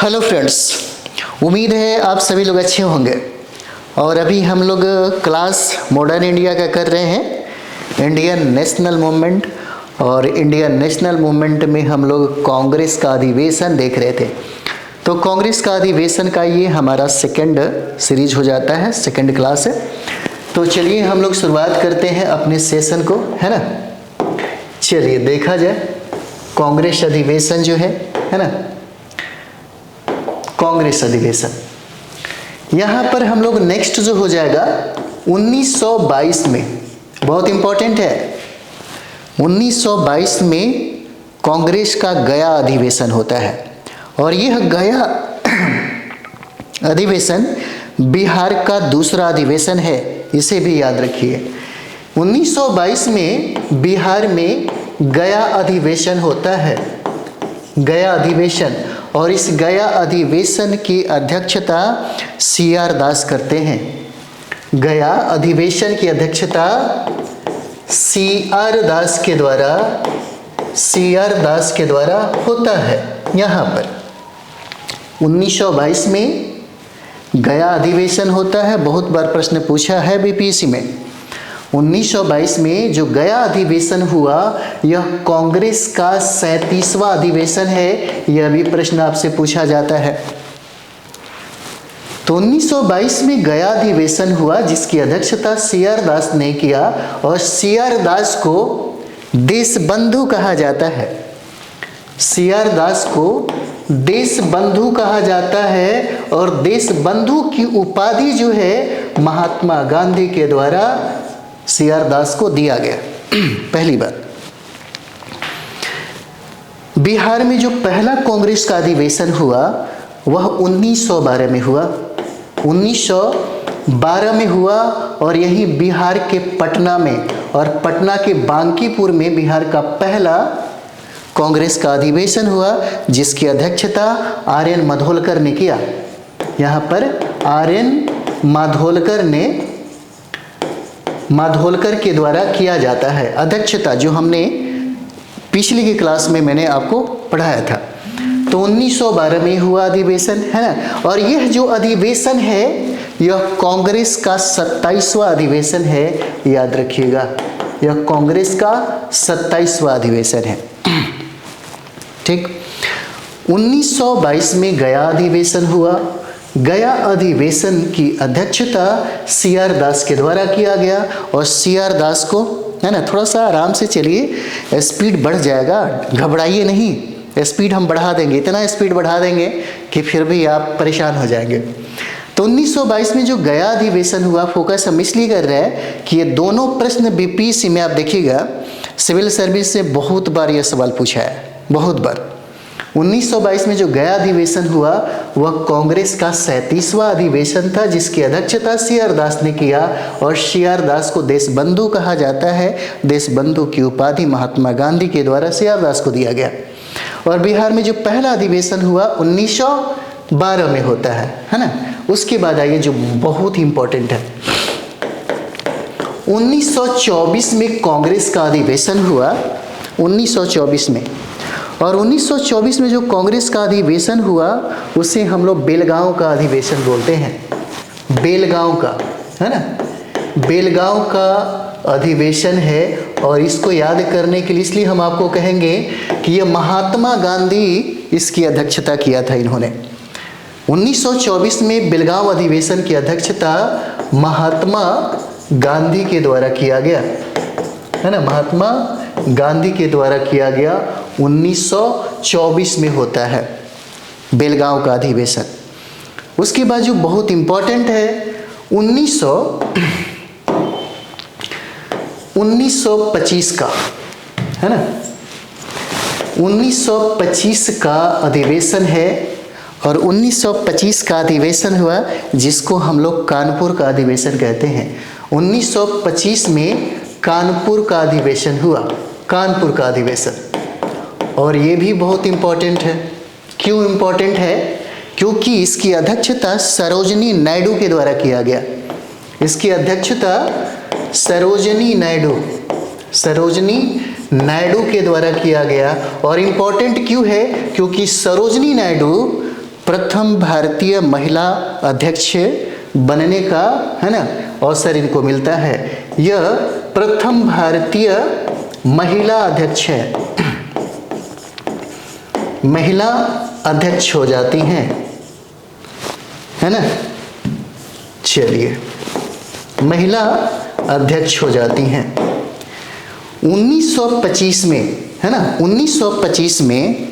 Hello friends, उम्मीद है आप सभी लोग अच्छे होंगे। और अभी हम लोग क्लास मॉडर्न इंडिया का कर रहे हैं, इंडियन नेशनल मूवमेंट। और इंडियन नेशनल मूवमेंट में हम लोग कांग्रेस का अधिवेशन देख रहे थे। तो कांग्रेस का अधिवेशन का ये हमारा सेकंड सीरीज हो जाता है, सेकंड क्लास है। तो चलिए हम लोग शुरुआत करते हैं अपने सेशन को, है ना। चलिए देखा जाए कांग्रेस अधिवेशन जो है ना, कांग्रेस अधिवेशन। यहाँ पर हम लोग नेक्स्ट जो हो जाएगा 1922 में, बहुत इंपॉर्टेंट है। 1922 में कांग्रेस का गया अधिवेशन होता है। और यह गया अधिवेशन बिहार का दूसरा अधिवेशन है, इसे भी याद रखिए। 1922 में बिहार में गया अधिवेशन होता है, गया अधिवेशन। और इस गया अधिवेशन की अध्यक्षता CR दास करते हैं। गया अधिवेशन की अध्यक्षता CR दास के द्वारा होता है। यहाँ पर 1922 में गया अधिवेशन होता है, बहुत बार प्रश्न पूछा है BPSC में। 1922 में जो गया अधिवेशन हुआ यह कांग्रेस का 37वां अधिवेशन है, यह भी प्रश्न आपसे पूछा जाता है। तो 1922 में गया अधिवेशन हुआ जिसकी अध्यक्षता CR दास ने किया। और CR दास को देशबंधु कहा जाता है, CR दास को देशबंधु कहा जाता है। और देशबंधु की उपाधि जो है महात्मा गांधी के द्वारा CR दास को दिया गया। पहली बात, बिहार में जो पहला कांग्रेस का अधिवेशन हुआ वह 1912 में हुआ, 1912 में हुआ। और यही बिहार के पटना में, और पटना के बांकीपुर में बिहार का पहला कांग्रेस का अधिवेशन हुआ जिसकी अध्यक्षता RN माधोलकर ने किया। यहाँ पर RN माधोलकर के द्वारा किया जाता है अध्यक्षता, जो हमने पिछली की क्लास में मैंने आपको पढ़ाया था। तो 1912 में हुआ अधिवेशन, है ना। और यह जो अधिवेशन है यह कांग्रेस का 27वां अधिवेशन है, याद रखिएगा। यह कांग्रेस का 27वां अधिवेशन है, ठीक। 1922 में गया अधिवेशन हुआ। गया अधिवेशन की अध्यक्षता CR दास के द्वारा किया गया। और CR दास को, है ना, थोड़ा सा आराम से चलिए, स्पीड बढ़ जाएगा, घबराइए नहीं, स्पीड हम बढ़ा देंगे, इतना स्पीड बढ़ा देंगे कि फिर भी आप परेशान हो जाएंगे। तो 1922 में जो गया अधिवेशन हुआ, फोकस हम इसलिए कर रहे हैं कि ये दोनों प्रश्न BPSC में आप देखिएगा, सिविल सर्विस से बहुत बार यह सवाल पूछा है, बहुत बार। 1922 में जो गया अधिवेशन हुआ वह कांग्रेस का 37वां अधिवेशन था जिसकी अध्यक्षता CR दास ने किया। और CR दास को देशबंधु कहा जाता है, देशबंधु की उपाधि महात्मा गांधी के द्वारा CR दास को दिया गया। और बिहार में जो पहला अधिवेशन हुआ 1912 में होता है ना। उसके बाद आइए जो बहुत इंपॉर्टेंट है, 1924 में कांग्रेस का अधिवेशन हुआ, 1924 में। और 1924 में जो कांग्रेस का अधिवेशन हुआ उसे हम लोग बेलगांव का अधिवेशन बोलते हैं, बेलगांव का, है ना, बेलगांव का अधिवेशन है। और इसको याद करने के लिए इसलिए हम आपको कहेंगे कि यह महात्मा गांधी इसकी अध्यक्षता किया था इन्होंने। 1924 में बेलगांव अधिवेशन की अध्यक्षता महात्मा गांधी के द्वारा किया गया, है ना, महात्मा गांधी के द्वारा किया गया। 1924 में होता है बेलगांव का अधिवेशन। उसके बाद जो बहुत इंपॉर्टेंट है 1925 का, है ना, 1925 का अधिवेशन है। और 1925 का अधिवेशन हुआ जिसको हम लोग कानपुर का अधिवेशन कहते हैं। 1925 में कानपुर का अधिवेशन हुआ, कानपुर का अधिवेशन। और ये भी बहुत इंपॉर्टेंट है। क्यों इंपॉर्टेंट है? क्योंकि इसकी अध्यक्षता सरोजिनी नायडू के द्वारा किया गया। इसकी अध्यक्षता सरोजिनी नायडू के द्वारा किया गया। और इम्पॉर्टेंट क्यों है? क्योंकि सरोजिनी नायडू प्रथम भारतीय महिला अध्यक्ष बनने का, है ना, अवसर इनको मिलता है। यह प्रथम भारतीय महिला अध्यक्ष है, महिला अध्यक्ष हो जाती हैं, है ना। चलिए, महिला अध्यक्ष हो जाती हैं। 1925 में, है ना, 1925 में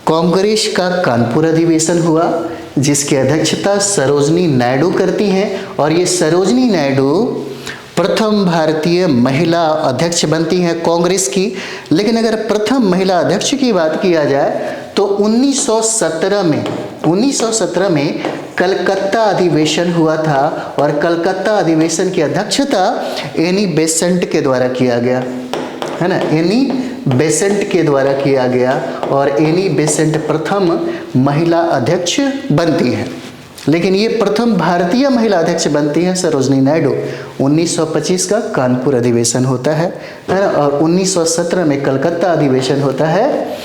कांग्रेस का कानपुर अधिवेशन हुआ, जिसकी अध्यक्षता सरोजनी नायडू करती हैं, और ये सरोजनी नायडू प्रथम भारतीय महिला अध्यक्ष बनती हैं कांग्रेस की। लेकिन अगर प्रथम महिला अध्यक्ष की बात किया जाए तो 1917 में कलकत्ता अधिवेशन हुआ था, और कलकत्ता अधिवेशन की अध्यक्षता एनी बेसेंट के द्वारा किया गया, है ना, एनी बेसेंट के द्वारा किया गया, और एनी बेसेंट प्रथम महिला अध्यक्ष बनती हैं। लेकिन ये प्रथम भारतीय महिला अध्यक्ष बनती हैं सरोजनी नायडू। 1925 का कानपुर अधिवेशन होता है ना, और 1917 में कलकत्ता अधिवेशन होता है।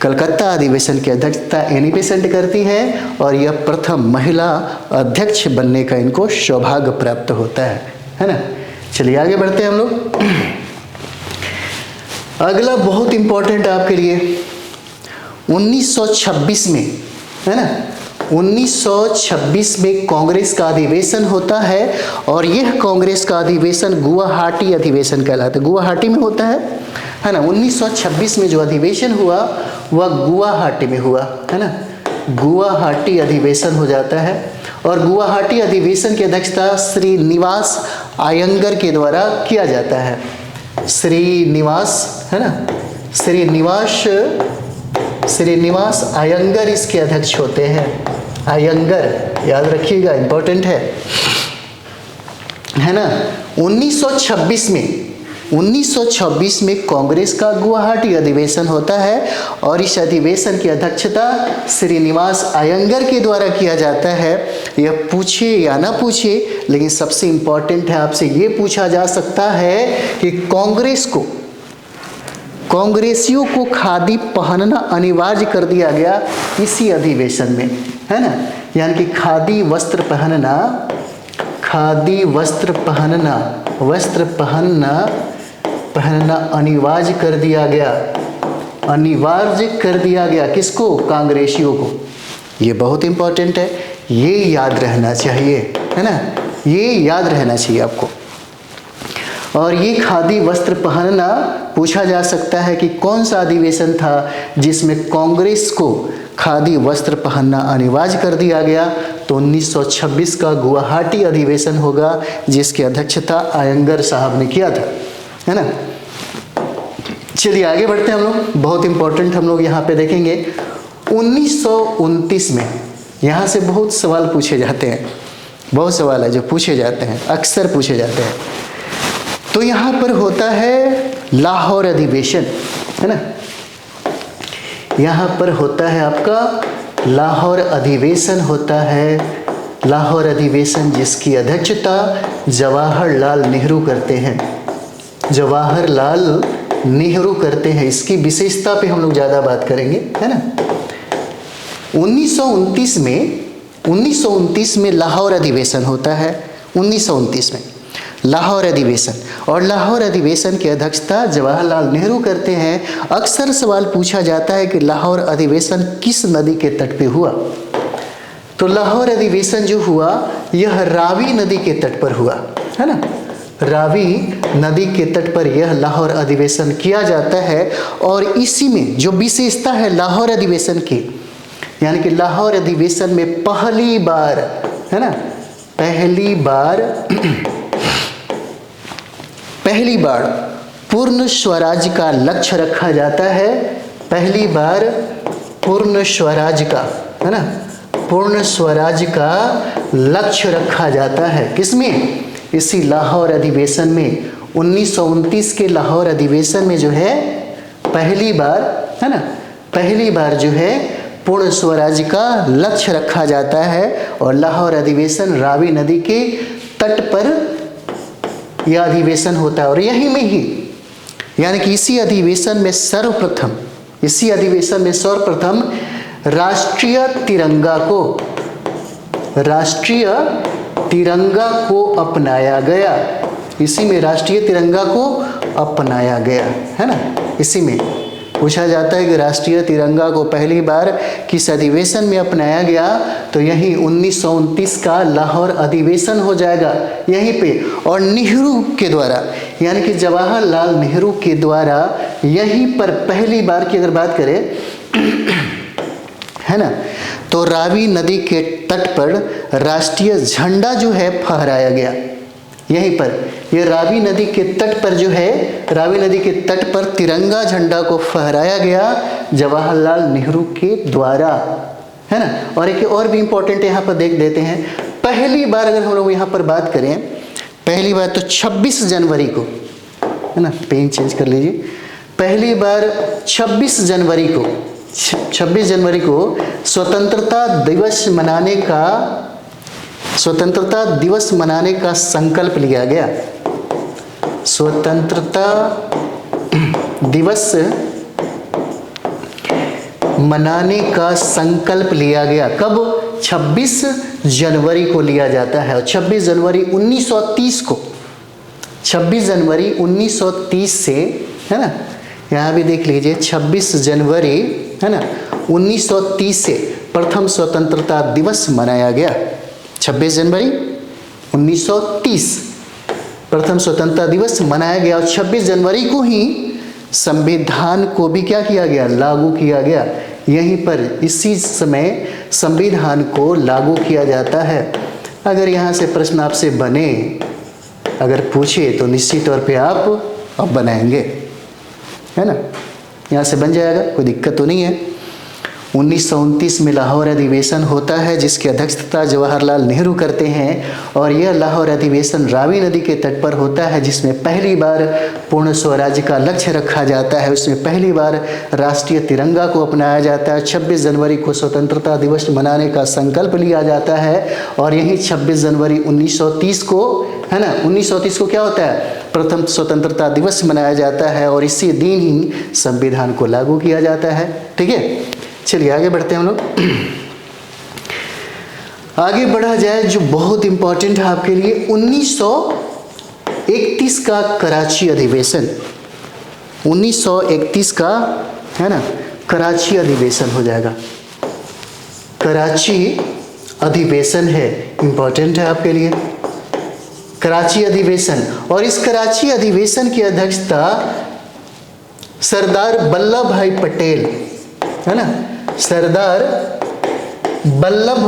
कलकत्ता अधिवेशन की अध्यक्षता एनी बेसेंट करती है, और यह प्रथम महिला अध्यक्ष बनने का इनको सौभाग्य प्राप्त होता है ना। चलिए आगे बढ़ते हैं हम लोग। अगला बहुत इंपॉर्टेंट आपके लिए, 1926 में, है ना, 1926 में कांग्रेस का अधिवेशन होता है, और यह कांग्रेस का अधिवेशन गुवाहाटी अधिवेशन कहलाता है। गुवाहाटी में होता है ना। 1926 में जो अधिवेशन हुआ वह गुवाहाटी में हुआ, है ना। गुवाहाटी अधिवेशन हो जाता है, और गुवाहाटी अधिवेशन की अध्यक्षता श्रीनिवास अयंगर के द्वारा किया जाता है। श्रीनिवास, है ना, श्रीनिवास अयंगर इसके अध्यक्ष होते हैं। अयंगर याद रखिएगा, इंपॉर्टेंट है ना। 1926 में कांग्रेस का गुवाहाटी अधिवेशन होता है, और इस अधिवेशन की अध्यक्षता श्रीनिवास अयंगर के द्वारा किया जाता है। यह पूछे या ना पूछे, लेकिन सबसे इंपॉर्टेंट है, आपसे ये पूछा जा सकता है कि कांग्रेसियों को खादी पहनना अनिवार्य कर दिया गया इसी अधिवेशन में, है ना। यानी कि खादी वस्त्र पहनना अनिवार्य कर दिया गया किसको? कांग्रेसियों को। ये बहुत इंपॉर्टेंट है, ये याद रहना चाहिए, है ना, ये याद रहना चाहिए आपको। और ये खादी वस्त्र पहनना पूछा जा सकता है कि कौन सा अधिवेशन था जिसमें कांग्रेस को खादी वस्त्र पहनना अनिवार्य कर दिया गया। तो 1926 का गुवाहाटी अधिवेशन होगा, जिसकी अध्यक्षता अयंगर साहब ने किया था, है ना। चलिए आगे बढ़ते हैं हम लोग, बहुत इंपॉर्टेंट हम लोग यहाँ पे देखेंगे। 1929 में यहाँ से बहुत सवाल पूछे जाते हैं, बहुत सवाल है जो पूछे जाते हैं, अक्सर पूछे जाते हैं। तो यहाँ पर होता है लाहौर अधिवेशन, है ना। यहाँ पर होता है आपका लाहौर अधिवेशन होता है। लाहौर अधिवेशन जिसकी अध्यक्षता जवाहरलाल नेहरू करते हैं, जवाहरलाल नेहरू करते हैं। इसकी विशेषता पे हम लोग ज़्यादा बात करेंगे, है ना। 1929 में लाहौर अधिवेशन होता है। 1929 में लाहौर अधिवेशन, और लाहौर अधिवेशन की अध्यक्षता जवाहरलाल नेहरू करते हैं। अक्सर सवाल पूछा जाता है कि लाहौर अधिवेशन किस नदी के तट पे हुआ। तो लाहौर अधिवेशन जो हुआ यह रावी नदी के तट पर हुआ, है ना। रावी नदी के तट पर यह लाहौर अधिवेशन किया जाता है। और इसी में जो विशेषता है लाहौर अधिवेशन की, यानी कि लाहौर अधिवेशन में पहली बार, है ना, पहली बार पूर्ण स्वराज का लक्ष्य रखा जाता है। पहली बार पूर्ण स्वराज का, है ना, पूर्ण स्वराज का लक्ष्य रखा जाता है। किसमें? इसी लाहौर अधिवेशन में। 1929 के लाहौर अधिवेशन में जो है पहली बार, है ना, पहली बार जो है पूर्ण स्वराज का लक्ष्य रखा जाता है। और लाहौर अधिवेशन रावी नदी के तट पर यह अधिवेशन होता है। और यही में ही, यानी कि इसी अधिवेशन में सर्वप्रथम राष्ट्रीय तिरंगा को अपनाया गया। इसी में राष्ट्रीय तिरंगा को अपनाया गया, है ना। इसी में पूछा जाता है कि राष्ट्रीय तिरंगा को पहली बार किस अधिवेशन में अपनाया गया, तो यही 1929 का लाहौर अधिवेशन हो जाएगा यहीं पे। और नेहरू के द्वारा, यानी कि जवाहरलाल नेहरू के द्वारा यहीं पर पहली बार की अगर बात करें है ना, तो रावी नदी के तट पर राष्ट्रीय झंडा जो है फहराया गया। यहीं पर ये रावी नदी के तट पर जो है, रावी नदी के तट पर तिरंगा झंडा को फहराया गया जवाहरलाल नेहरू के द्वारा, है ना। और एक और भी इंपॉर्टेंट यहाँ पर देख देते हैं। पहली बार अगर हम लोग यहाँ पर बात करें, पहली बार तो 26 जनवरी को, है ना, पेन चेंज कर लीजिए। पहली बार 26 जनवरी को स्वतंत्रता दिवस मनाने का संकल्प लिया गया। स्वतंत्रता दिवस मनाने का संकल्प लिया गया। कब? 26 जनवरी को लिया जाता है। और 26 जनवरी 1930 को, 26 जनवरी 1930 से, है ना, यहाँ भी देख लीजिए, 26 जनवरी, है ना, 1930 से प्रथम स्वतंत्रता दिवस मनाया गया। 26 जनवरी 1930 प्रथम स्वतंत्रता दिवस मनाया गया। और 26 जनवरी को ही संविधान को भी क्या किया गया? लागू किया गया। यहीं पर इसी समय संविधान को लागू किया जाता है। अगर यहाँ से प्रश्न आपसे बने, अगर पूछे, तो निश्चित तौर पे आप अब बनाएंगे, है ना, यहाँ से बन जाएगा, कोई दिक्कत तो नहीं है। 1929 में लाहौर अधिवेशन होता है जिसकी अध्यक्षता जवाहरलाल नेहरू करते हैं। और यह लाहौर अधिवेशन रावी नदी के तट पर होता है, जिसमें पहली बार पूर्ण स्वराज्य का लक्ष्य रखा जाता है। उसमें पहली बार राष्ट्रीय तिरंगा को अपनाया जाता है। 26 जनवरी को स्वतंत्रता दिवस मनाने का संकल्प लिया जाता है। और यही 26 जनवरी 1930 को, है ना, 1930 को क्या होता है? प्रथम स्वतंत्रता दिवस मनाया जाता है। और इसी दिन ही संविधान को लागू किया जाता है। ठीक है, चलिए आगे बढ़ते हैं हम लोग। आगे बढ़ा जाए, जो बहुत इंपॉर्टेंट है आपके लिए, 1931 का कराची अधिवेशन। 1931 का, है ना, कराची अधिवेशन हो जाएगा। कराची अधिवेशन है, इंपॉर्टेंट है आपके लिए, कराची अधिवेशन। और इस कराची अधिवेशन की अध्यक्षता सरदार वल्लभ भाई पटेल, है ना, सरदार वल्लभ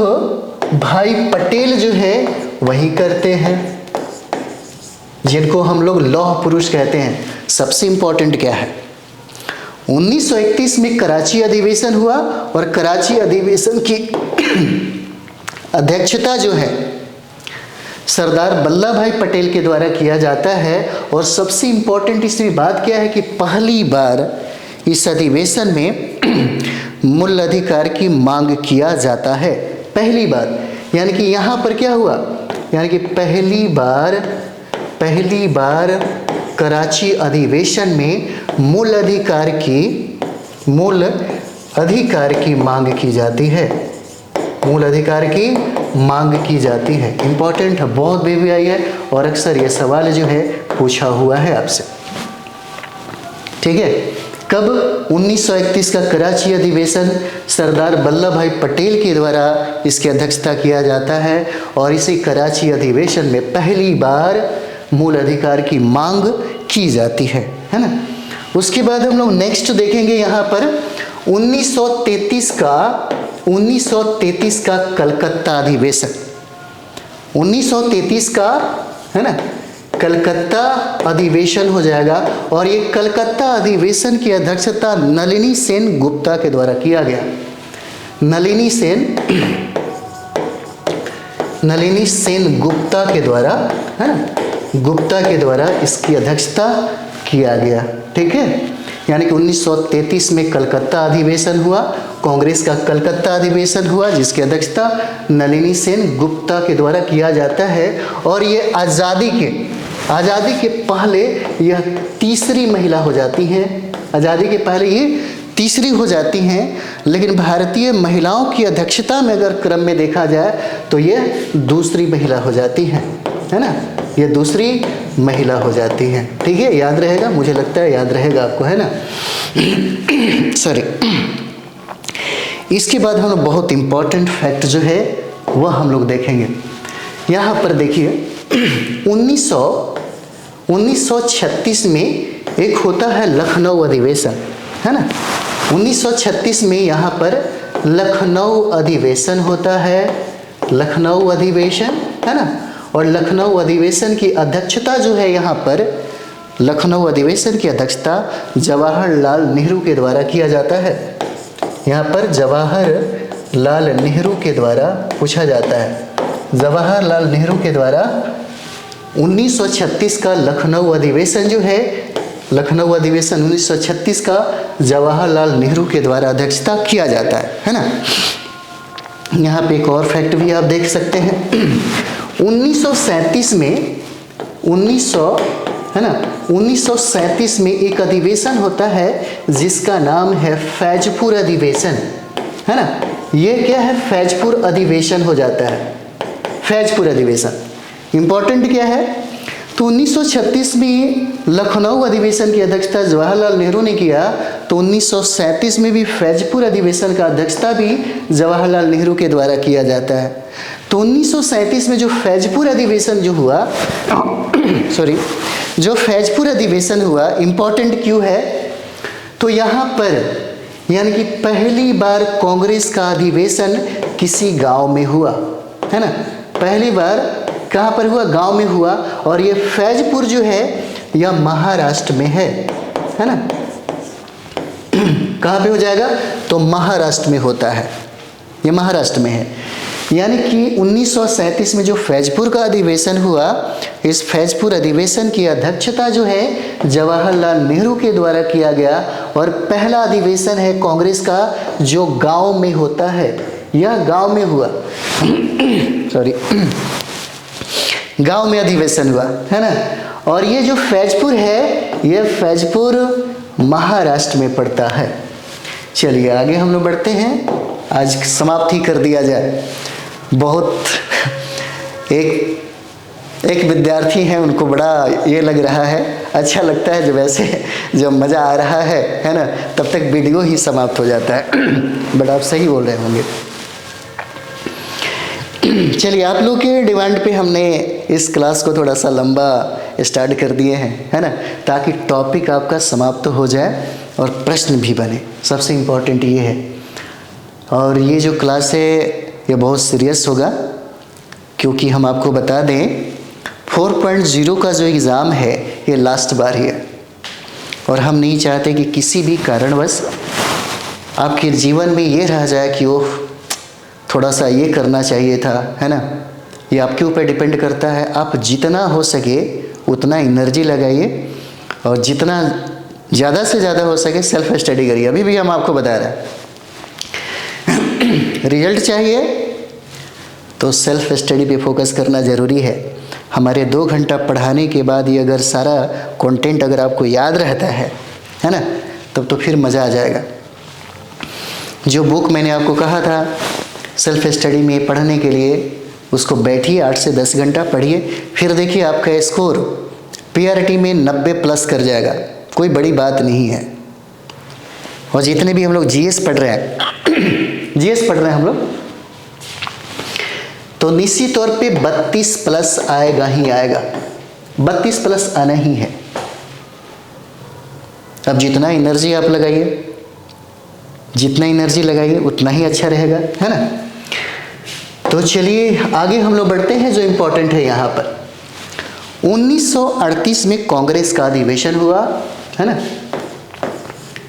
भाई पटेल जो है वही करते हैं, जिनको हम लोग लौह पुरुष कहते हैं। सबसे इंपॉर्टेंट क्या है, 1931 में कराची अधिवेशन हुआ और कराची अधिवेशन की अध्यक्षता जो है सरदार वल्लभ भाई पटेल के द्वारा किया जाता है। और सबसे इंपॉर्टेंट इसमें बात क्या है कि पहली बार इस अधिवेशन में मूल अधिकार की मांग किया जाता है। पहली बार, यानी कि यहाँ पर क्या हुआ, यानी कि पहली बार कराची अधिवेशन में मूल अधिकार की मांग की जाती है। मूल अधिकार की मांग की जाती है। इंपॉर्टेंट है, बहुत बेबी आई है और अक्सर ये सवाल जो है पूछा हुआ है आपसे। ठीक है, कब? 1931 का कराची अधिवेशन सरदार वल्लभ भाई पटेल के द्वारा इसकी अध्यक्षता किया जाता है। और इसी कराची अधिवेशन में पहली बार मूल अधिकार की मांग की जाती है ना। उसके बाद हम लोग नेक्स्ट देखेंगे यहाँ पर 1933 का कलकत्ता अधिवेशन। 1933 का, है ना, कलकत्ता अधिवेशन हो जाएगा। और ये कलकत्ता अधिवेशन की अध्यक्षता नलिनी सेन गुप्ता के द्वारा किया गया। नलिनी सेन गुप्ता के द्वारा, है ना, गुप्ता के द्वारा इसकी अध्यक्षता किया गया। ठीक है, यानी कि 1933 में कलकत्ता अधिवेशन हुआ, कांग्रेस का कलकत्ता अधिवेशन हुआ जिसकी अध्यक्षता नलिनी सेन गुप्ता के द्वारा किया जाता है। और ये आज़ादी के पहले यह तीसरी महिला हो जाती हैं। आज़ादी के पहले ये तीसरी हो जाती हैं, लेकिन भारतीय महिलाओं की अध्यक्षता में अगर क्रम में देखा जाए तो ये दूसरी महिला हो जाती हैं, है ना, ये दूसरी महिला हो जाती हैं। ठीक है, याद रहेगा, मुझे लगता है याद रहेगा आपको, है ना। सॉरी। इसके बाद हम लोग बहुत इम्पॉर्टेंट फैक्ट जो है वह हम लोग देखेंगे। यहाँ पर देखिए 1936 में एक होता है लखनऊ अधिवेशन, है ना। 1936 में यहाँ पर लखनऊ अधिवेशन होता है, लखनऊ अधिवेशन, है ना। और लखनऊ अधिवेशन की अध्यक्षता जो है यहाँ पर, लखनऊ अधिवेशन की अध्यक्षता जवाहरलाल नेहरू के द्वारा किया जाता है। यहाँ पर जवाहरलाल नेहरू के द्वारा पूछा जाता है, जवाहरलाल नेहरू के द्वारा 1936 का लखनऊ अधिवेशन जो है, लखनऊ अधिवेशन 1936 का जवाहरलाल नेहरू के द्वारा अध्यक्षता किया जाता है ना। यहाँ पे एक और फैक्ट भी आप देख सकते हैं। 1937 में 1937 में एक अधिवेशन होता है जिसका नाम है फैजपुर अधिवेशन, है ना। ये क्या है, फैजपुर अधिवेशन हो जाता है, फैजपुर अधिवेशन। इंपॉर्टेंट क्या है, तो 1936 में लखनऊ अधिवेशन की अध्यक्षता जवाहरलाल नेहरू ने किया, तो 1937 में भी फैजपुर अधिवेशन का अध्यक्षता भी जवाहरलाल नेहरू के द्वारा किया जाता है। तो 1937 में जो फैजपुर अधिवेशन जो हुआ सॉरी जो फैजपुर अधिवेशन हुआ, इंपॉर्टेंट क्यों है, तो यहाँ पर यानी कि पहली बार कांग्रेस का अधिवेशन किसी गांव में हुआ, है ना। पहली बार कहाँ पर हुआ, गांव में हुआ। और ये फैजपुर जो है यह महाराष्ट्र में है ना। कहाँ पे हो जाएगा, तो महाराष्ट्र में होता है, ये महाराष्ट्र में है। यानी कि 1937 में जो फैजपुर का अधिवेशन हुआ, इस फैजपुर अधिवेशन की अध्यक्षता जो है जवाहरलाल नेहरू के द्वारा किया गया। और पहला अधिवेशन है कांग्रेस का जो गांव में होता है, यह गांव में हुआ सॉरी गांव में अधिवेशन हुआ, है ना। और ये जो फैजपुर है, ये फैजपुर महाराष्ट्र में पड़ता है। चलिए आगे हम लोग बढ़ते हैं, आज समाप्ति कर दिया जाए। बहुत एक विद्यार्थी हैं, उनको बड़ा ये लग रहा है, अच्छा लगता है जब ऐसे जब मज़ा आ रहा है ना, तब तक वीडियो ही समाप्त हो जाता है। बट आप सही बोल रहे होंगे। चलिए, आप लोग के डिमांड पे हमने इस क्लास को थोड़ा सा लंबा स्टार्ट कर दिए हैं, है ना, ताकि टॉपिक आपका समाप्त हो जाए और प्रश्न भी बने। सबसे इम्पोर्टेंट ये है। और ये जो क्लास है ये बहुत सीरियस होगा, क्योंकि हम आपको बता दें 4.0 का जो एग्ज़ाम है ये लास्ट बार ही है। और हम नहीं चाहते कि किसी भी कारणवश आपके जीवन में ये रह जाए कि ओह थोड़ा सा ये करना चाहिए था, है ना। ये आपके ऊपर डिपेंड करता है। आप जितना हो सके उतना एनर्जी लगाइए और जितना ज़्यादा से ज़्यादा हो सके सेल्फ स्टडी करिए। अभी भी हम आपको बता रहे हैं रिजल्ट चाहिए तो सेल्फ स्टडी पे फोकस करना ज़रूरी है। हमारे 2 घंटा पढ़ाने के बाद ये अगर सारा कंटेंट अगर आपको याद रहता है ना, तब तो फिर मज़ा आ जाएगा। जो बुक मैंने आपको कहा था सेल्फ स्टडी में पढ़ने के लिए, उसको बैठिए 8 से 10 घंटा पढ़िए, फिर देखिए आपका स्कोर पीआरटी में 90+ कर जाएगा। कोई बड़ी बात नहीं है। और जितने भी हम लोग जीएस पढ़ रहे हैं जीएस पढ़ रहे हैं हम लोग, तो निश्चित तौर पे 32+ आएगा ही आएगा। 32+ आना ही है। अब जितना एनर्जी आप लगाइए, जितना एनर्जी लगाइए उतना ही अच्छा रहेगा, है ना। तो चलिए आगे हम लोग बढ़ते हैं। जो इम्पोर्टेंट है यहाँ पर 1938 में कांग्रेस का अधिवेशन हुआ, है ना।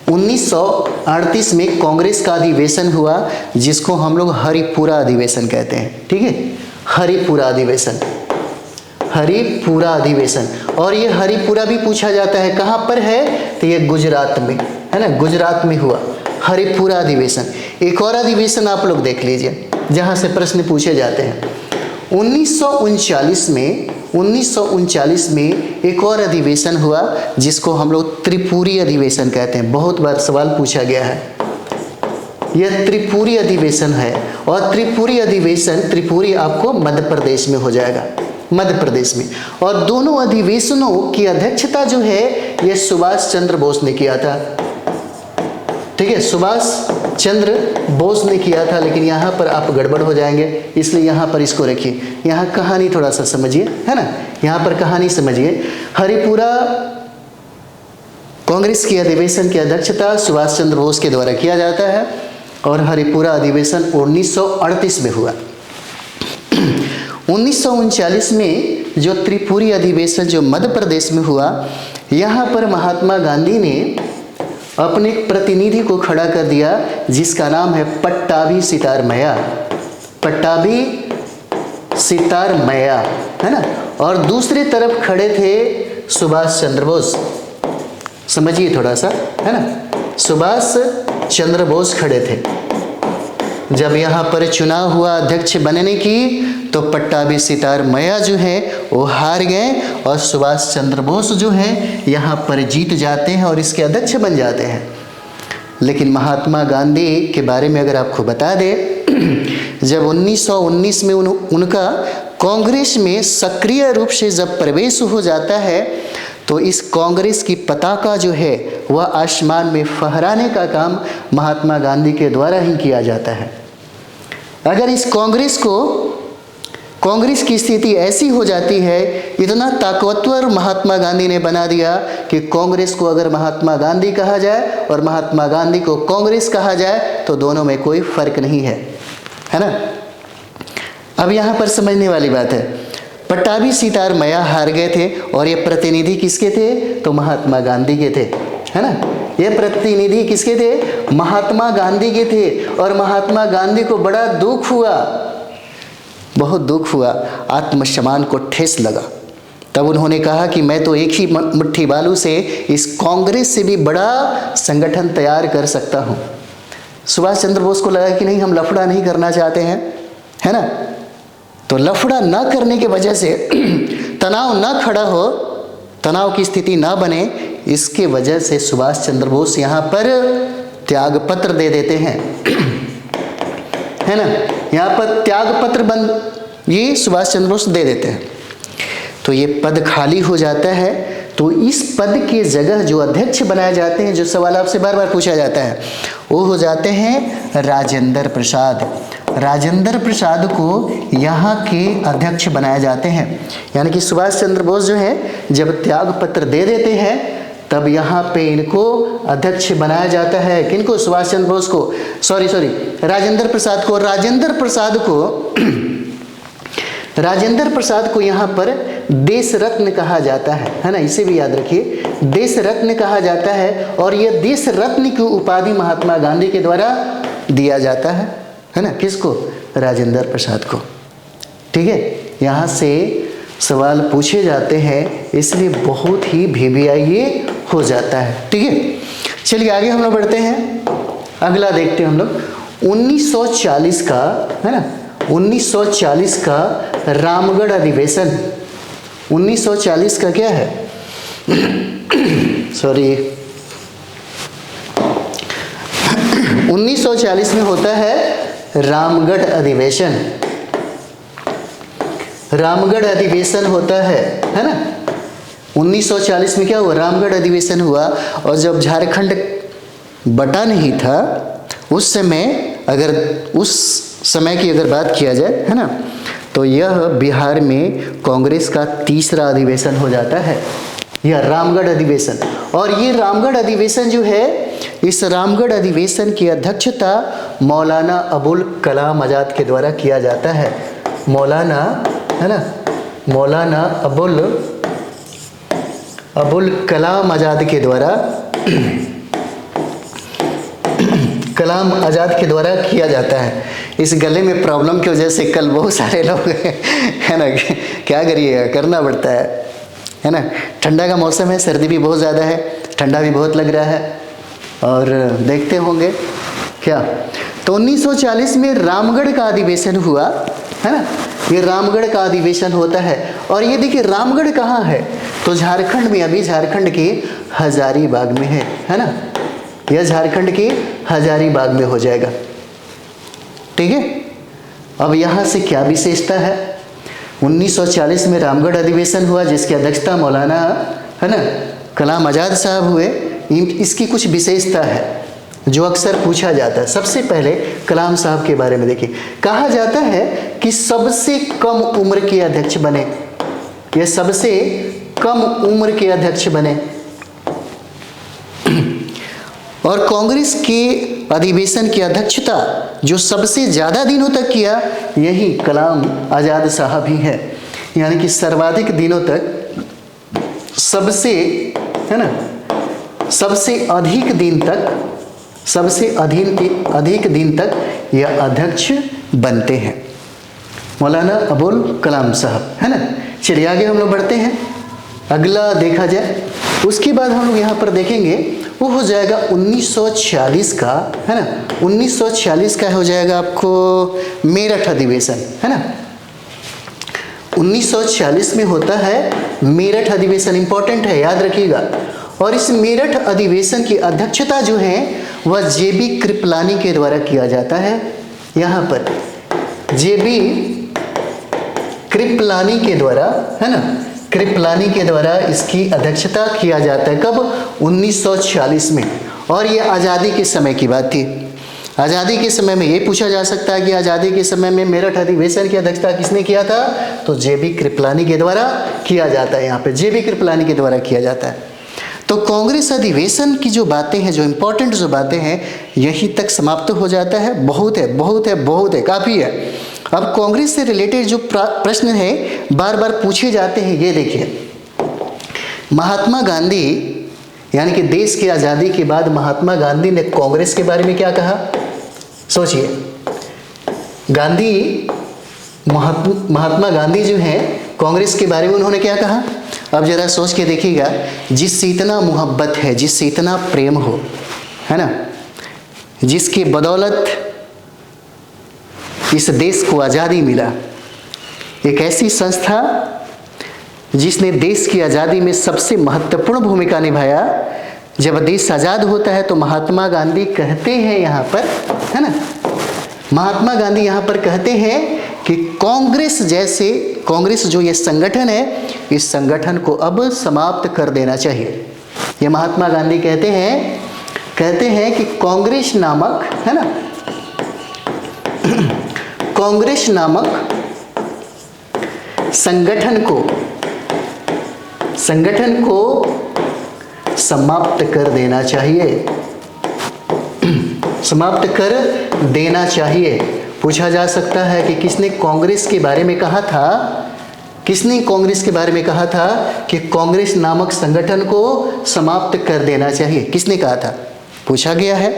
1938 में कांग्रेस का अधिवेशन हुआ जिसको हम लोग हरिपुरा अधिवेशन कहते हैं, ठीक है। हरिपुरा अधिवेशन, हरिपुरा अधिवेशन। और ये हरिपुरा भी पूछा जाता है, कहाँ पर है, तो ये गुजरात में, है ना, गुजरात में हुआ हरिपुरा अधिवेशन। एक और अधिवेशन आप लोग देख लीजिए जहाँ से प्रश्न पूछे जाते हैं। 1939 में 1939 में एक और अधिवेशन हुआ जिसको हम लोग त्रिपुरी अधिवेशन कहते हैं। बहुत बार सवाल पूछा गया है, यह त्रिपुरी अधिवेशन है। और त्रिपुरी अधिवेशन, त्रिपुरी आपको मध्य प्रदेश में हो जाएगा, मध्य प्रदेश में। और दोनों अधिवेशनों की अध्यक्षता जो है यह सुभाष चंद्र बोस ने किया था। ठीक है, सुभाष चंद्र बोस ने किया था। लेकिन यहाँ पर आप गड़बड़ हो जाएंगे, इसलिए यहाँ पर इसको रखिए। यहाँ कहानी थोड़ा सा समझिए, है ना, यहाँ पर कहानी समझिए। हरिपुरा कांग्रेस की अधिवेशन की अध्यक्षता सुभाष चंद्र बोस के द्वारा किया जाता है और हरिपुरा अधिवेशन 1938 में हुआ। 1939 में जो त्रिपुरी अधिवेशन जो मध्य प्रदेश में हुआ, यहाँ पर महात्मा गांधी ने अपने एक प्रतिनिधि को खड़ा कर दिया जिसका नाम है पट्टाभी सितार मैया, पट्टाभी सितार मैया, है ना। और दूसरी तरफ खड़े थे सुभाष चंद्र बोस। समझिए थोड़ा सा, है ना, सुभाष चंद्र बोस खड़े थे। जब यहाँ पर चुनाव हुआ अध्यक्ष बनने की, तो पट्टाभी सितार मैया जो है वो हार गए और सुभाष चंद्र बोस जो है यहाँ पर जीत जाते हैं और इसके अध्यक्ष बन जाते हैं। लेकिन महात्मा गांधी के बारे में अगर आपको बता दें, जब 1919 में उनका कांग्रेस में सक्रिय रूप से जब प्रवेश हो जाता है, तो इस कांग्रेस की पताका जो है वह आसमान में फहराने का काम महात्मा गांधी के द्वारा ही किया जाता है। अगर इस कांग्रेस की स्थिति ऐसी हो जाती है, इतना ताकतवर महात्मा गांधी ने बना दिया कि कांग्रेस को अगर महात्मा गांधी कहा जाए और महात्मा गांधी को कांग्रेस कहा जाए तो दोनों में कोई फर्क नहीं है, है ना। अब यहाँ पर समझने वाली बात है, पट्टाभी सितार मैया हार गए थे और ये प्रतिनिधि किसके थे, तो महात्मा गांधी के थे, है ना। ये प्रतिनिधि किसके थे, महात्मा गांधी के थे। और महात्मा गांधी को बड़ा दुख हुआ, बहुत दुख हुआ, आत्मसम्मान को ठेस लगा। तब उन्होंने कहा कि मैं तो एक ही मुट्ठी बालू से इस कांग्रेस से भी बड़ा संगठन तैयार कर सकता हूँ। सुभाष चंद्र बोस को लगा कि नहीं, हम लफड़ा नहीं करना चाहते हैं, है ना। तो लफड़ा ना करने की वजह से तनाव ना खड़ा हो, तनाव की स्थिति ना बने, इसके वजह से सुभाष चंद्र बोस यहाँ पर त्याग पत्र दे देते हैं, है ना। यहाँ पर त्याग पत्र ये सुभाष चंद्र बोस दे देते हैं। तो ये पद खाली हो जाता है। तो इस पद के जगह जो अध्यक्ष बनाए जाते हैं, जो सवाल आपसे बार बार पूछा जाता है, वो हो जाते हैं राजेंद्र प्रसाद। राजेंद्र प्रसाद को यहाँ के अध्यक्ष बनाए जाते हैं। यानी कि सुभाष चंद्र बोस जो है जब त्याग पत्र दे देते हैं, तब यहाँ पे इनको अध्यक्ष बनाया जाता है। किनको, सुभाष चंद्र बोस को, राजेंद्र प्रसाद को। राजेंद्र प्रसाद को यहाँ पर देश रत्न कहा जाता है ना, इसे भी याद रखिए, देश रत्न कहा जाता है। और यह देश रत्न की उपाधि महात्मा गांधी के द्वारा दिया जाता है ना, किसको, राजेंद्र प्रसाद को। ठीक है, यहाँ से सवाल पूछे जाते हैं, इसलिए बहुत ही VVI हो जाता है। ठीक है, चलिए आगे हम लोग बढ़ते हैं। अगला देखते हैं हम लोग 1940 का, है ना, 1940 का रामगढ़ अधिवेशन। 1940 का क्या है, 1940 में होता है रामगढ़ अधिवेशन। रामगढ़ अधिवेशन होता है ना। 1940 में क्या हुआ, रामगढ़ अधिवेशन हुआ। और जब झारखंड बटा नहीं था उस समय, अगर उस समय की अगर बात किया जाए, है ना, तो यह बिहार में कांग्रेस का तीसरा अधिवेशन हो जाता है, यह रामगढ़ अधिवेशन। और ये रामगढ़ अधिवेशन जो है, इस रामगढ़ अधिवेशन की अध्यक्षता मौलाना अबुल कलाम आज़ाद के द्वारा किया जाता है। मौलाना, है ना, मौलाना अबुल कलाम आज़ाद के द्वारा कलाम आज़ाद के द्वारा किया जाता है। इस गले में प्रॉब्लम की वजह से कल बहुत सारे लोग है ना, क्या करिएगा, करना पड़ता है ना। ठंडा का मौसम है, सर्दी भी बहुत ज़्यादा है, ठंडा भी बहुत लग रहा है, और देखते होंगे क्या। तो 1940 में रामगढ़ का अधिवेशन हुआ। है ना, ये रामगढ़ का अधिवेशन होता है। और ये देखिए रामगढ़ कहाँ है, तो झारखंड में, अभी झारखंड के हजारीबाग में है ना, यह झारखंड के हजारीबाग में हो जाएगा। ठीक है, अब यहाँ से क्या विशेषता है, 1940 में रामगढ़ अधिवेशन हुआ जिसकी अध्यक्षता मौलाना, है ना, कलाम आज़ाद साहब हुए। इसकी कुछ विशेषता है जो अक्सर पूछा जाता है। सबसे पहले कलाम साहब के बारे में देखिए, कहा जाता है कि सबसे कम उम्र के अध्यक्ष बने, ये सबसे कम उम्र के अध्यक्ष बने। और कांग्रेस के अधिवेशन की अध्यक्षता जो सबसे ज़्यादा दिनों तक किया, यही कलाम आज़ाद साहब ही है। यानी कि सर्वाधिक दिनों तक, सबसे, है ना, सबसे अधिक दिन तक, सबसे अधिक दिन तक यह अध्यक्ष बनते हैं, मौलाना अबुल कलाम साहब, है ना। चलिए आगे हम लोग बढ़ते हैं, अगला देखा जाए। उसके बाद हम लोग यहाँ पर देखेंगे, वो हो जाएगा 1946 का, है ना, 1946 का हो जाएगा आपको मेरठ अधिवेशन, है ना। 1946 में होता है मेरठ अधिवेशन, इंपॉर्टेंट है, याद रखिएगा। और इस मेरठ अधिवेशन की अध्यक्षता जो है वह जेबी कृपलानी के द्वारा किया जाता है। यहाँ पर जेबी कृपलानी के द्वारा, है ना, कृपलानी के द्वारा इसकी अध्यक्षता किया जाता है। कब? 1946 में। और ये आज़ादी के समय की बात थी। आज़ादी के समय में ये पूछा जा सकता है कि आज़ादी के समय में मेरठ अधिवेशन की अध्यक्षता किसने किया था, तो जेबी कृपलानी के द्वारा किया जाता है। यहाँ पे जेबी कृपलानी के द्वारा किया जाता है। तो कांग्रेस अधिवेशन की जो बातें हैं, जो इम्पोर्टेंट जो बातें हैं, यहीं तक समाप्त हो जाता है। बहुत है, बहुत है, बहुत है, काफ़ी है। अब कांग्रेस से रिलेटेड जो प्रश्न है बार बार पूछे जाते हैं, ये देखिए, महात्मा गांधी, यानी कि देश की आज़ादी के बाद महात्मा गांधी ने कांग्रेस के बारे में क्या कहा, सोचिए। गांधी, महात्मा गांधी जो हैं, कांग्रेस के बारे में उन्होंने क्या कहा, अब जरा सोच के देखिएगा। जिससे इतना मोहब्बत है, जिससे इतना प्रेम हो, है ना, जिसकी बदौलत इस देश को आज़ादी मिला, एक ऐसी संस्था जिसने देश की आज़ादी में सबसे महत्वपूर्ण भूमिका निभाया। जब देश आज़ाद होता है तो महात्मा गांधी कहते हैं यहाँ पर, है ना, महात्मा गांधी यहाँ पर कहते हैं कि कांग्रेस जैसे, कांग्रेस जो ये संगठन है, इस संगठन को अब समाप्त कर देना चाहिए। ये महात्मा गांधी कहते हैं कि कांग्रेस नामक, है ना, कांग्रेस नामक संगठन को समाप्त कर देना चाहिए, समाप्त कर देना चाहिए। पूछा जा सकता है कि किसने कांग्रेस के बारे में कहा था, किसने कांग्रेस के बारे में कहा था कि कांग्रेस नामक संगठन को समाप्त कर देना चाहिए, किसने कहा था, पूछा गया है।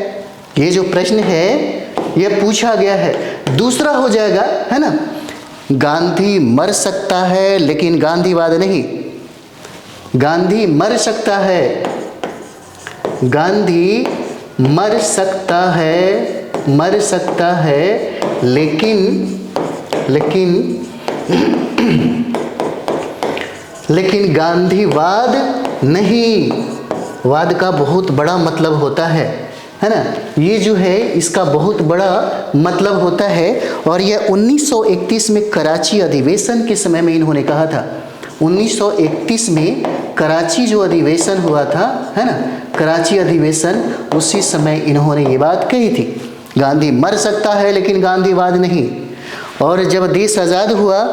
ये जो प्रश्न है यह पूछा गया है। दूसरा हो जाएगा, है ना, गांधी मर सकता है लेकिन गांधीवाद नहीं। गांधी मर सकता है, गांधी मर सकता है लेकिन गांधीवाद नहीं। वाद का बहुत बड़ा मतलब होता है ना, ये जो है इसका बहुत बड़ा मतलब होता है। और यह 1931 में कराची अधिवेशन के समय में इन्होंने कहा था। 1931 में कराची जो अधिवेशन हुआ था, है ना, कराची अधिवेशन, उसी समय इन्होंने ये बात कही थी, गांधी मर सकता है लेकिन गांधीवाद नहीं। और जब देश आज़ाद हुआ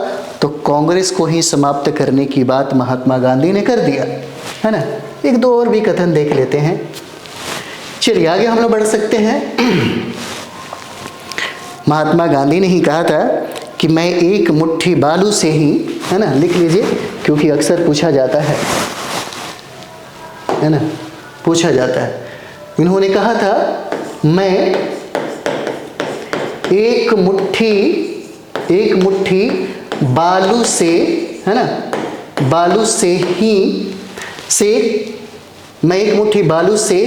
तो कांग्रेस को ही समाप्त करने की बात महात्मा गांधी ने कर दिया, है ना। एक दो और भी कथन देख लेते हैं। चलिए आगे हम लोग बढ़ सकते हैं। महात्मा गांधी ने ही कहा था कि मैं एक मुट्ठी बालू से ही, है ना, लिख लीजिए क्योंकि अक्सर पूछा जाता है ना, पूछा जाता है। इन्होंने कहा था मैं एक मुट्ठी बालू से, है ना, बालू से ही से मैं एक मुट्ठी बालू से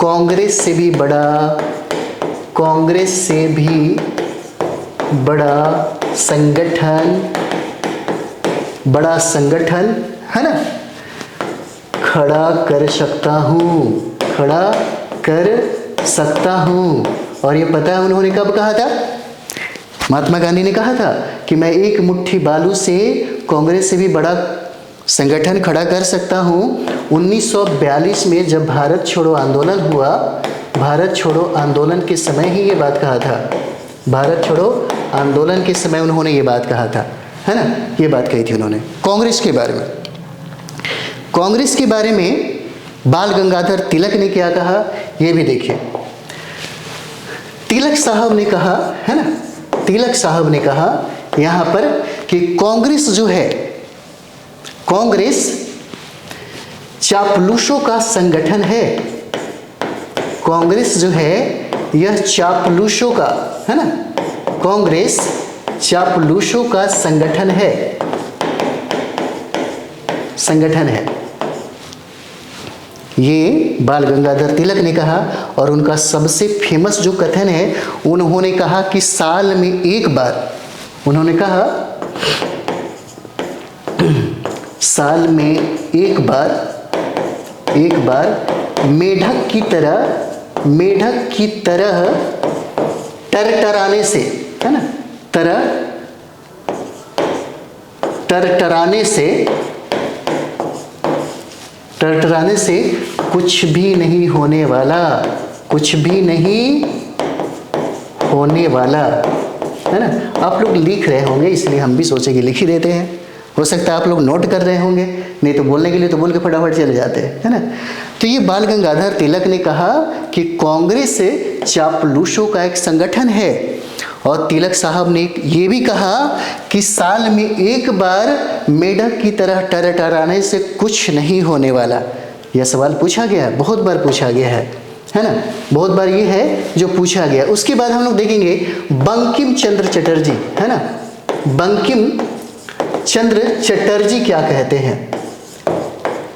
कांग्रेस से भी बड़ा संगठन, बड़ा संगठन, है ना, खड़ा कर सकता हूँ, खड़ा कर सकता हूँ। और ये पता है उन्होंने कब कहा था? महात्मा गांधी ने कहा था कि मैं एक मुट्ठी बालू से कांग्रेस से भी बड़ा संगठन खड़ा कर सकता हूँ। 1942 में जब भारत छोड़ो आंदोलन हुआ, भारत छोड़ो आंदोलन के समय ही ये बात कहा था। भारत छोड़ो आंदोलन के समय उन्होंने ये बात कहा था, है ना, ये बात कही थी उन्होंने कांग्रेस के बारे में। कांग्रेस के बारे में बाल गंगाधर तिलक ने क्या कहा, ये भी देखिए। तिलक साहब ने कहा, है ना, तिलक साहब ने कहा यहाँ पर कि कांग्रेस जो है, कांग्रेस चापलूसों का संगठन है। कांग्रेस जो है यह चापलूसों का, है ना, कांग्रेस चापलूसों का संगठन है, संगठन है। ये बाल गंगाधर तिलक ने कहा। और उनका सबसे फेमस जो कथन है, उन्होंने कहा कि साल में एक बार, उन्होंने कहा साल में एक बार मेढक की तरह टरटराने से, है ना, टरटराने से कुछ भी नहीं होने वाला, कुछ भी नहीं होने वाला, है ना। आप लोग लिख रहे होंगे इसलिए हम भी सोचे कि लिख ही देते हैं। हो सकता है आप लोग नोट कर रहे होंगे, नहीं तो बोलने के लिए तो बोल के फटाफट चले जाते हैं, है ना। तो ये बाल गंगाधर तिलक ने कहा कि कांग्रेस चापलूसों का एक संगठन है। और तिलक साहब ने ये भी कहा कि साल में एक बार मेढक की तरह टरटराने से कुछ नहीं होने वाला। यह सवाल पूछा गया है, बहुत बार पूछा गया है ना, बहुत बार ये है जो पूछा गया। उसके बाद हम लोग देखेंगे बंकिम चंद्र चटर्जी, है ना, बंकिम चंद्र चटर्जी क्या कहते हैं,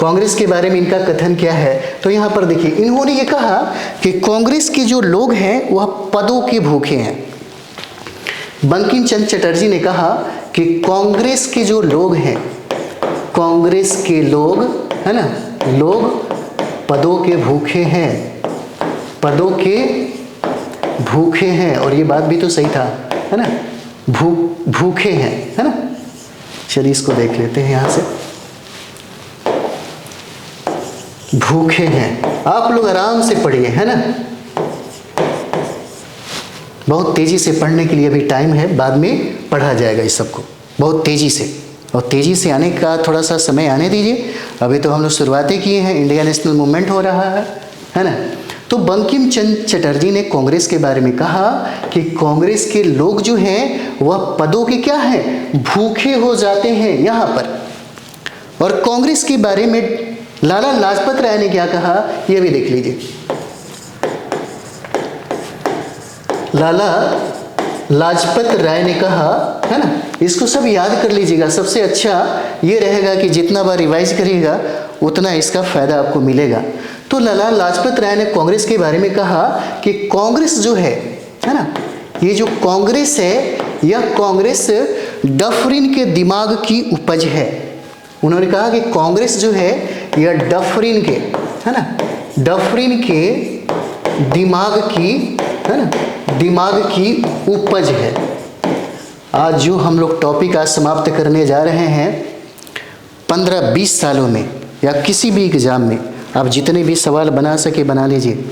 कांग्रेस के बारे में इनका कथन क्या है। तो यहाँ पर देखिए, इन्होंने ये कहा कि कांग्रेस के जो लोग हैं वह पदों के भूखे हैं। बंकिम चंद्र चटर्जी ने कहा कि कांग्रेस के जो लोग हैं, कांग्रेस के लोग, है ना, लोग पदों के भूखे हैं, पदों के भूखे हैं। और ये बात भी तो सही था, है ना, भूखे हैं, है ना। चलिए इसको देख लेते हैं यहाँ से, भूखे हैं। आप लोग आराम से पढ़िए, है ना, बहुत तेजी से पढ़ने के लिए अभी टाइम है, बाद में पढ़ा जाएगा इस सबको बहुत तेजी से। और तेजी से आने का थोड़ा सा समय आने दीजिए, अभी तो हम लोग शुरुआतें किए हैं, इंडिया नेशनल मूवमेंट हो रहा है ना। तो बंकिम चंद्र चटर्जी ने कांग्रेस के बारे में कहा कि कांग्रेस के लोग जो हैं वह पदों के क्या हैं, भूखे हो जाते हैं यहाँ पर। और कांग्रेस के बारे में लाला लाजपत राय ने क्या कहा, यह भी देख लीजिए। लाला लाजपत राय ने कहा, है ना, इसको सब याद कर लीजिएगा। सबसे अच्छा ये रहेगा कि जितना बार रिवाइज करिएगा उतना इसका फायदा आपको मिलेगा। तो लाला लाजपत राय ने कांग्रेस के बारे में कहा कि कांग्रेस जो है ना, ये जो कांग्रेस है, यह कांग्रेस डफरिन के दिमाग की उपज है। उन्होंने कहा कि कांग्रेस जो है यह डफरिन के, है ना, डफरिन के दिमाग की, है ना, दिमाग की उपज है। आज जो हम लोग टॉपिक आज समाप्त करने जा रहे हैं, 15-20 सालों में या किसी भी एग्जाम में आप जितने भी सवाल बना सके बना लीजिए,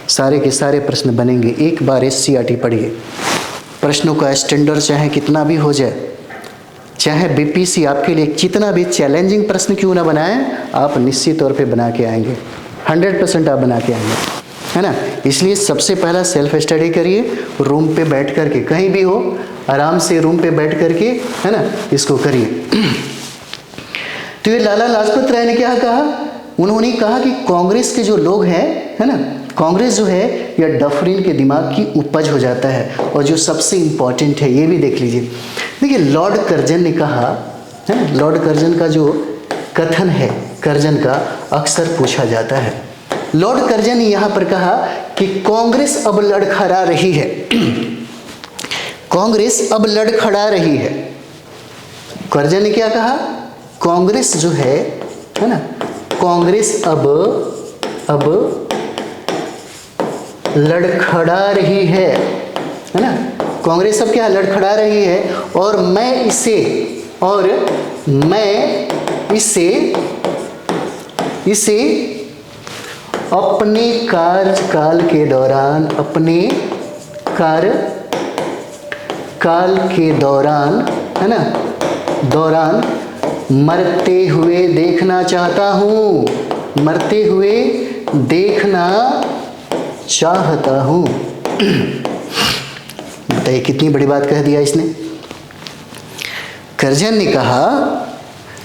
सारे के सारे प्रश्न बनेंगे। एक बार SCRT पढ़िए, प्रश्नों का स्टैंडर्ड चाहे कितना भी हो जाए, चाहे BPC आपके लिए कितना भी चैलेंजिंग प्रश्न क्यों ना बनाए, आप निश्चित तौर पे बना के आएंगे, 100% आप बना के आएंगे, है ना। इसलिए सबसे पहला सेल्फ स्टडी करिए, रूम पे बैठ करके, कहीं भी हो आराम से रूम पे बैठ करके, है ना, इसको करिए। तो ये लाला लाजपत राय ने क्या कहा, उन्होंने कहा कि कांग्रेस के जो लोग हैं, है ना, कांग्रेस जो है यह डफरिन के दिमाग की उपज हो जाता है। और जो सबसे इंपॉर्टेंट है ये भी देख लीजिए। देखिए लॉर्ड कर्जन ने कहा, है ना, लॉर्ड कर्जन का जो कथन है, कर्जन का अक्सर पूछा जाता है। लॉर्ड कर्जन ने यहाँ पर कहा कि कांग्रेस अब लड़खड़ा रही है, कांग्रेस अब लड़खड़ा रही है। करजन ने क्या कहा? कांग्रेस जो है ना, कांग्रेस अब लड़खड़ा रही है ना। कांग्रेस अब क्या लड़खड़ा रही है, और मैं इसे अपने कार्यकाल के दौरान, अपने कार्यकाल के दौरान, है ना, दौरान मरते हुए देखना चाहता हूँ, मरते हुए देखना चाहता हूँ। बताइए कितनी बड़ी बात कह दिया इसने। करजन ने कहा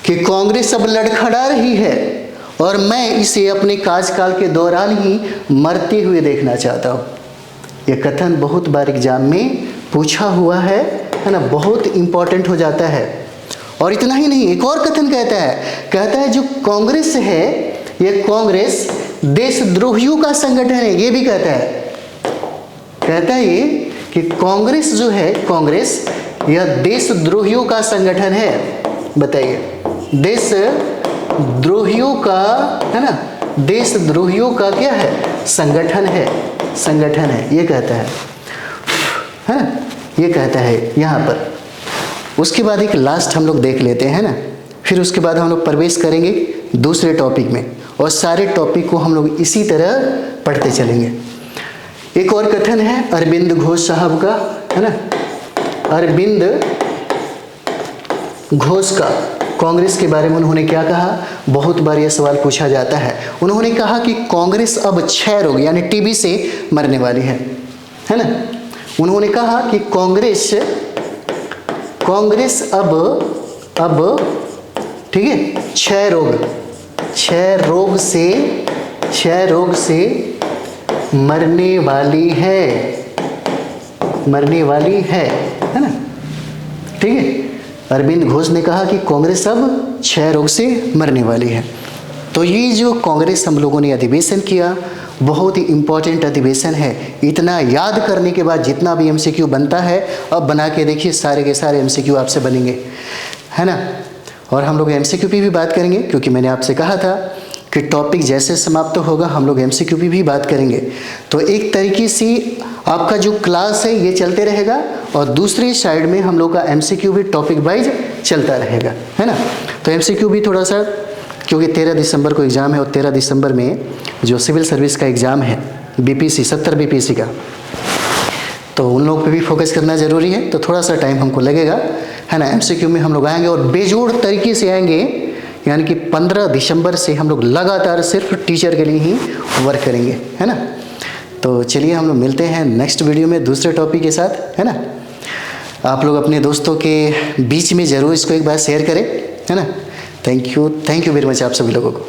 कि कांग्रेस अब लड़खड़ा रही है और मैं इसे अपने कार्यकाल के दौरान ही मरते हुए देखना चाहता हूँ। यह कथन बहुत बार एग्जाम में पूछा हुआ है ना, बहुत इंपॉर्टेंट हो जाता है। और इतना ही नहीं, एक और कथन कहता है जो कांग्रेस है, यह कांग्रेस देशद्रोहियों का संगठन है। ये भी कहता है ये कि कांग्रेस जो है, कांग्रेस यह देशद्रोहियों का संगठन है। बताइए, देशद्रोहियों का, है ना, देशद्रोहियों का क्या है? संगठन है, संगठन है, ये कहता है ना, ये कहता है यहाँ पर। उसके बाद एक लास्ट हम लोग देख लेते हैं ना, फिर उसके बाद हम लोग प्रवेश करेंगे दूसरे टॉपिक में, और सारे टॉपिक को हम लोग इसी तरह पढ़ते चलेंगे। एक और कथन है अरविंद घोष साहब का, है ना, अरविंद घोष का। कांग्रेस के बारे में उन्होंने क्या कहा? बहुत बार यह सवाल पूछा जाता है। उन्होंने कहा कि कांग्रेस अब क्षय रोग यानी टीबी से मरने वाली है ना। उन्होंने कहा कि कांग्रेस अब ठीक है, क्षय रोग से मरने वाली है ना। ठीक है, अरविंद घोष ने कहा कि कांग्रेस अब क्षय रोग से मरने वाली है। तो ये जो कांग्रेस हम लोगों ने अधिवेशन किया, बहुत ही इम्पोर्टेंट अधिवेशन है। इतना याद करने के बाद जितना भी एमसीक्यू बनता है, अब बना के देखिए, सारे के सारे एमसीक्यू आपसे बनेंगे, है ना। और हम लोग एमसीक्यू पे भी बात करेंगे, क्योंकि मैंने आपसे कहा था कि टॉपिक जैसे समाप्त होगा हम लोग एमसीक्यू पे भी बात करेंगे। तो एक तरीके से आपका जो क्लास है ये चलते रहेगा, और दूसरी साइड में हम लोग का एमसीक्यू भी टॉपिक वाइज चलता रहेगा, है ना। तो एमसीक्यू भी थोड़ा सा, क्योंकि 13 दिसंबर को एग्ज़ाम है, और 13 दिसंबर में जो सिविल सर्विस का एग्ज़ाम है बीपीसी 70 बीपीसी का, तो उन लोगों पे भी फोकस करना ज़रूरी है। तो थोड़ा सा टाइम हमको लगेगा, है ना। एमसीक्यू में हम लोग आएंगे और बेजोड़ तरीके से आएंगे, यानी कि 15 दिसंबर से हम लोग लगातार सिर्फ टीचर के लिए ही वर्क करेंगे, है ना। तो चलिए हम लोग मिलते हैं नेक्स्ट वीडियो में दूसरे टॉपिक के साथ, है ना। आप लोग अपने दोस्तों के बीच में ज़रूर इसको एक बार शेयर करें, है ना। थैंक यू वेरी मच आप सभी लोगों को।